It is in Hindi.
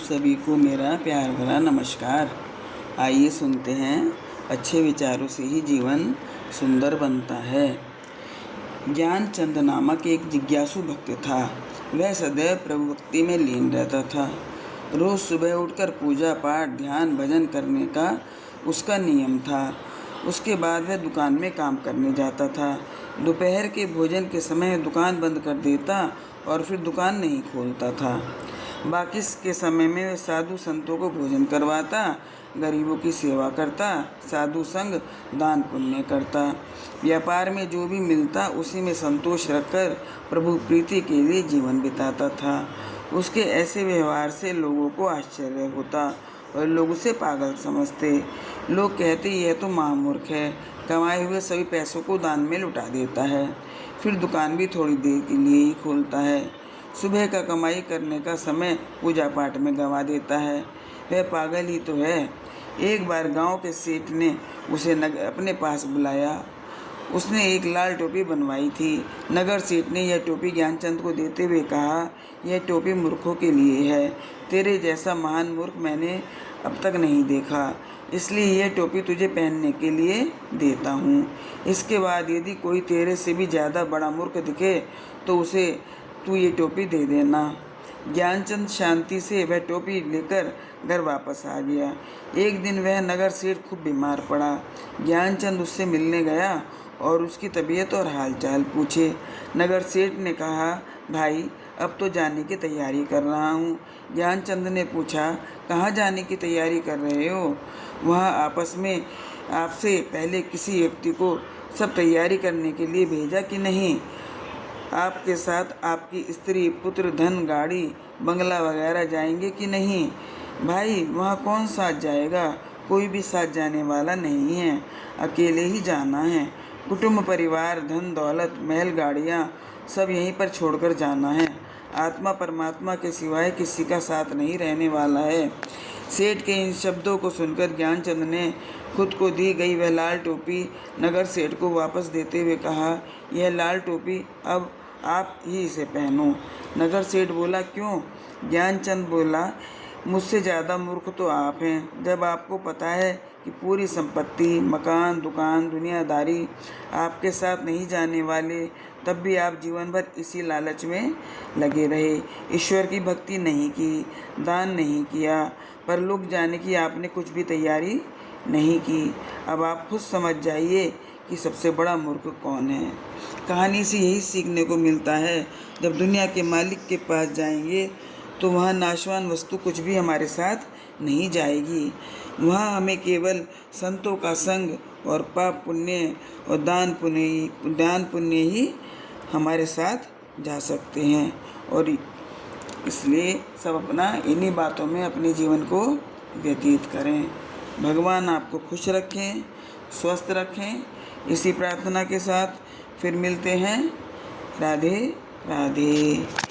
सभी को मेरा प्यार भरा नमस्कार। आइए सुनते हैं, अच्छे विचारों से ही जीवन सुंदर बनता है। ज्ञानचंद नामक एक जिज्ञासु भक्त था। वह सदैव प्रभु भक्ति में लीन रहता था। रोज़ सुबह उठकर पूजा पाठ ध्यान भजन करने का उसका नियम था। उसके बाद वह दुकान में काम करने जाता था। दोपहर के भोजन के समय दुकान बंद कर देता और फिर दुकान नहीं खोलता था। बाकी के समय में वह साधु संतों को भोजन करवाता, गरीबों की सेवा करता, साधु संग दान पुण्य करता। व्यापार में जो भी मिलता उसी में संतोष रखकर प्रभु प्रीति के लिए जीवन बिताता था। उसके ऐसे व्यवहार से लोगों को आश्चर्य होता और लोग उसे पागल समझते। लोग कहते यह तो महामूर्ख है, कमाए हुए सभी पैसों को दान में लुटा देता है, फिर दुकान भी थोड़ी देर के लिए ही खोलता है। सुबह का कमाई करने का समय पूजा पाठ में गंवा देता है। वह पागल ही तो है। एक बार गांव के सेठ ने उसे अपने पास बुलाया। उसने एक लाल टोपी बनवाई थी। नगर सेठ ने यह टोपी ज्ञानचंद को देते हुए कहा, यह टोपी मूर्खों के लिए है, तेरे जैसा महान मूर्ख मैंने अब तक नहीं देखा, इसलिए यह टोपी तुझे पहनने के लिए देता हूँ। इसके बाद यदि कोई तेरे से भी ज़्यादा बड़ा मूर्ख दिखे तो उसे तू ये टोपी दे देना। ज्ञानचंद शांति से वह टोपी लेकर घर वापस आ गया। एक दिन वह नगर सेठ खूब बीमार पड़ा। ज्ञानचंद उससे मिलने गया और उसकी तबीयत और हालचाल पूछे। नगर सेठ ने कहा, भाई अब तो जाने की तैयारी कर रहा हूँ। ज्ञानचंद ने पूछा, कहाँ जाने की तैयारी कर रहे हो? वहाँ आपस में आपसे पहले किसी व्यक्ति को सब तैयारी करने के लिए भेजा कि नहीं? आपके साथ आपकी स्त्री पुत्र धन गाड़ी बंगला वगैरह जाएंगे कि नहीं? भाई वहाँ कौन साथ जाएगा? कोई भी साथ जाने वाला नहीं है, अकेले ही जाना है। कुटुंब परिवार धन दौलत महल गाड़ियाँ सब यहीं पर छोड़कर जाना है। आत्मा परमात्मा के सिवाय किसी का साथ नहीं रहने वाला है। सेठ के इन शब्दों को सुनकर ज्ञानचंद ने खुद को दी गई वह लाल टोपी नगर सेठ को वापस देते हुए कहा, यह लाल टोपी अब आप ही इसे पहनो। नगर सेठ बोला, क्यों? ज्ञानचंद बोला, मुझसे ज़्यादा मूर्ख तो आप हैं। जब आपको पता है कि पूरी संपत्ति मकान दुकान दुनियादारी आपके साथ नहीं जाने वाले, तब भी आप जीवन भर इसी लालच में लगे रहे। ईश्वर की भक्ति नहीं की, दान नहीं किया, परलोक जाने की आपने कुछ भी तैयारी नहीं की। अब आप खुद समझ जाइए कि सबसे बड़ा मूर्ख कौन है। कहानी से यही सीखने को मिलता है, जब दुनिया के मालिक के पास जाएंगे तो वहाँ नाशवान वस्तु कुछ भी हमारे साथ नहीं जाएगी। वहाँ हमें केवल संतों का संग और पाप पुण्य और दान पुण्य ही हमारे साथ जा सकते हैं। और इसलिए सब अपना इन्हीं बातों में अपने जीवन को व्यतीत करें। भगवान आपको खुश रखें, स्वस्थ रखें। इसी प्रार्थना के साथ फिर मिलते हैं। राधे राधे।